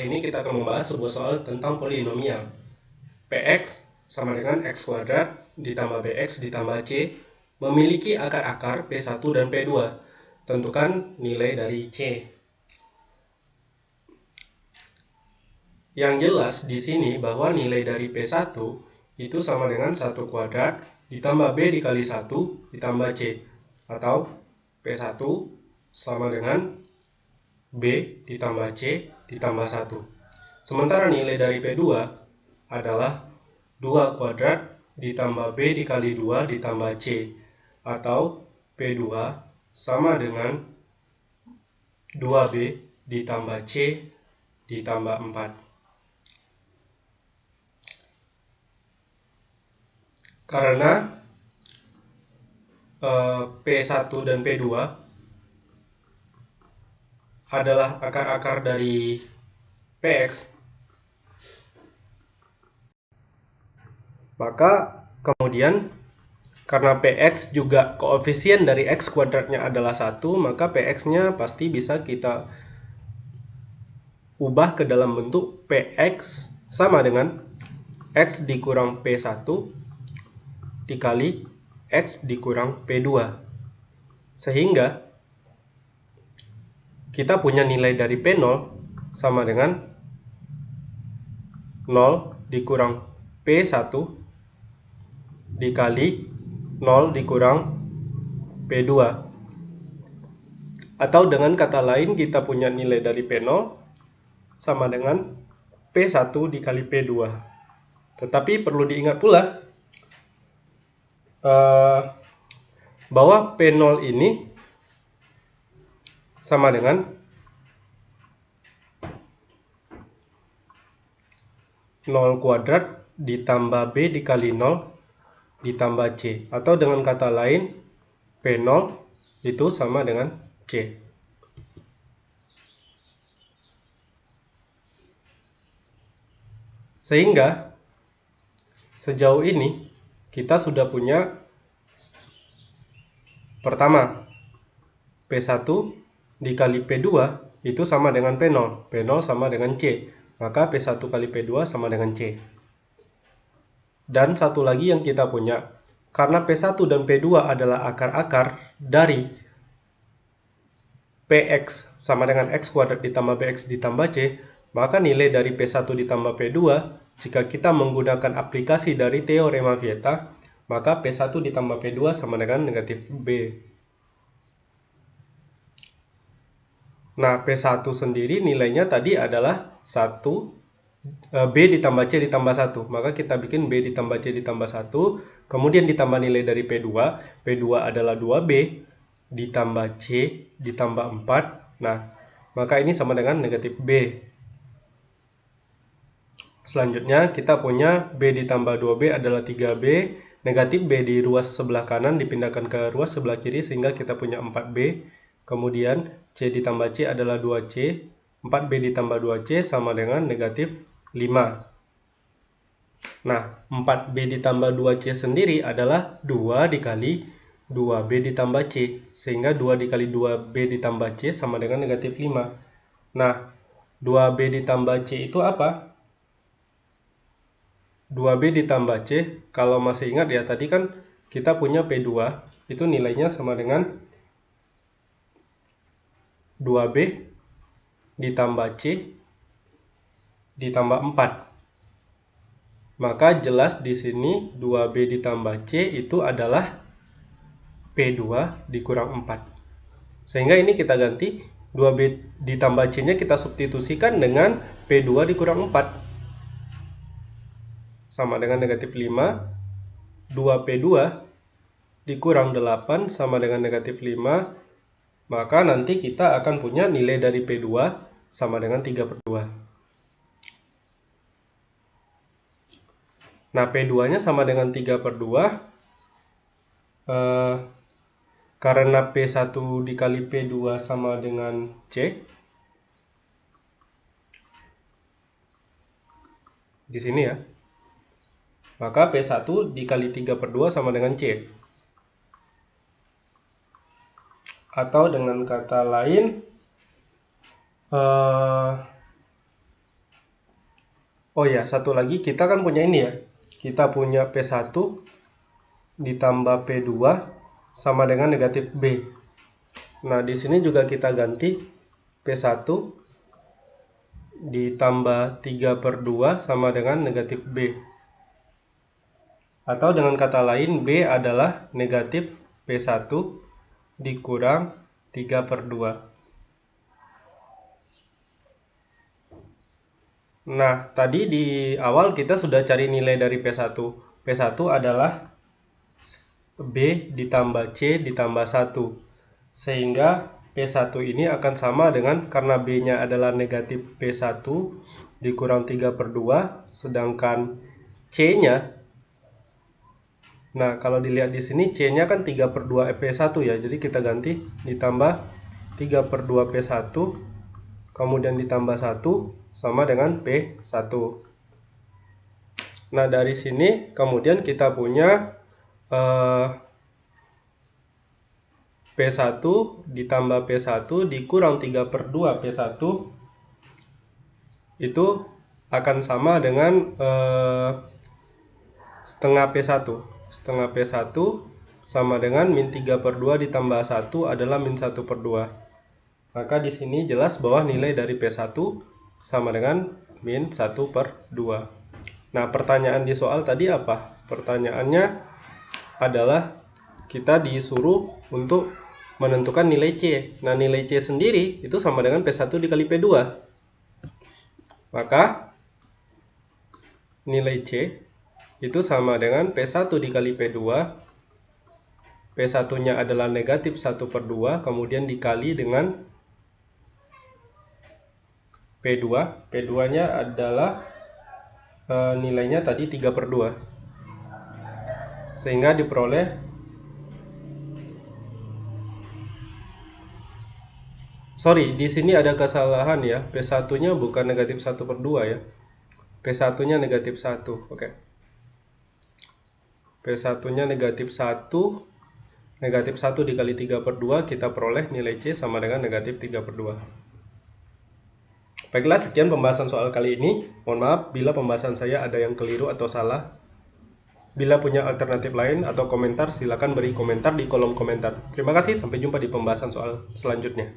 Kali ini kita akan membahas sebuah soal tentang polinomial. Px sama dengan x kuadrat ditambah bx ditambah c memiliki akar-akar P1 dan P2. Tentukan nilai dari c. Yang jelas di sini bahwa nilai dari P1 itu sama dengan 1 kuadrat ditambah B dikali 1 ditambah C. Atau P1 sama dengan B ditambah C ditambah 1. Sementara nilai dari P2 adalah 2 kuadrat ditambah B dikali 2 ditambah C. Atau P2 sama dengan 2B ditambah C ditambah 4. Karena P1 dan P2 adalah akar-akar dari Px, maka kemudian karena Px juga koefisien dari x kuadratnya adalah 1, maka Px-nya pasti bisa kita ubah ke dalam bentuk Px sama dengan x dikurang P1 dikali x dikurang P2. Sehingga kita punya nilai dari P0 sama dengan 0 dikurang P1 dikali 0 dikurang P2. Atau dengan kata lain kita punya nilai dari P0 sama dengan P1 dikali P2. Tetapi perlu diingat pula bahwa P0 ini sama dengan 0 kuadrat ditambah B dikali 0 ditambah C. Atau dengan kata lain, P0 itu sama dengan C. Sehingga sejauh ini kita sudah punya pertama, P1 dikali P2 itu sama dengan P0. P0 sama dengan C. Maka P1 kali P2 sama dengan C. Dan satu lagi yang kita punya, karena P1 dan P2 adalah akar-akar dari Px sama dengan x kuadrat ditambah bx ditambah c, maka nilai dari P1 ditambah P2, jika kita menggunakan aplikasi dari teorema Vieta, maka P1 ditambah P2 sama dengan negatif B. Nah, P1 sendiri nilainya tadi adalah 1 B ditambah C ditambah 1. Maka kita bikin B ditambah C ditambah 1. Kemudian ditambah nilai dari P2. P2 adalah 2B ditambah C ditambah 4. Nah, maka ini sama dengan negatif B. Selanjutnya kita punya B ditambah 2B adalah 3B. Negatif B di ruas sebelah kanan dipindahkan ke ruas sebelah kiri sehingga kita punya 4B. Kemudian C ditambah C adalah 2C. 4B ditambah 2C sama dengan negatif 5. Nah, 4B ditambah 2C sendiri adalah 2 dikali 2B ditambah C. Sehingga 2 dikali 2B ditambah C sama dengan negatif 5. Nah, 2B ditambah C itu apa? 2B ditambah C, kalau masih ingat ya, tadi kan kita punya P2, itu nilainya sama dengan 2B ditambah C ditambah 4. Maka jelas di sini 2B ditambah C itu adalah P2 dikurang 4. Sehingga ini kita ganti 2B ditambah C-nya kita substitusikan dengan P2 dikurang 4. Sama dengan negatif 5. 2P2 dikurang 8 sama dengan negatif 5. Maka nanti kita akan punya nilai dari P2 sama dengan 3/2. Nah, P2-nya sama dengan 3/2. Karena P1 dikali P2 sama dengan C. Di sini ya. Maka P1 dikali 3/2 sama dengan C. Atau dengan kata lain, Oh ya, satu lagi kita kan punya ini ya. Kita punya P1 ditambah P2 sama dengan negatif B. Nah, di sini juga kita ganti P1 ditambah 3/2 sama dengan negatif B. Atau dengan kata lain, B adalah negatif P1 dikurang 3/2. Nah, tadi di awal kita sudah cari nilai dari P1. P1 adalah B ditambah C ditambah 1. Sehingga P1 ini akan sama dengan, karena B-nya adalah negatif P1 dikurang 3/2, sedangkan C-nya, nah kalau dilihat di sini C-nya kan 3/2 P1 ya, jadi kita ganti ditambah 3/2 P1 kemudian ditambah 1 sama dengan P1. Nah, dari sini kemudian kita punya P1 ditambah P1 dikurang 3/2 P1 itu akan sama dengan setengah P1. Setengah P1 sama dengan min 3/2 ditambah 1 adalah min 1/2. Maka di sini jelas bahwa nilai dari P1 sama dengan min 1/2. Nah, pertanyaan di soal tadi apa? Pertanyaannya adalah kita disuruh untuk menentukan nilai C. Nah, nilai C sendiri itu sama dengan P1 dikali P2. Maka nilai C itu sama dengan P1 dikali P2. P1-nya adalah negatif 1/2, kemudian dikali dengan P2. P2-nya adalah nilainya tadi 3/2. Sehingga diperoleh di sini ada kesalahan ya. P1-nya bukan negatif 1/2 ya. P1-nya negatif 1. Oke. P1-nya negatif 1. Negatif 1 dikali 3/2, kita peroleh nilai C sama dengan negatif 3/2. Baiklah, sekian pembahasan soal kali ini. Mohon maaf bila pembahasan saya ada yang keliru atau salah. Bila punya alternatif lain atau komentar, silakan beri komentar di kolom komentar. Terima kasih, sampai jumpa di pembahasan soal selanjutnya.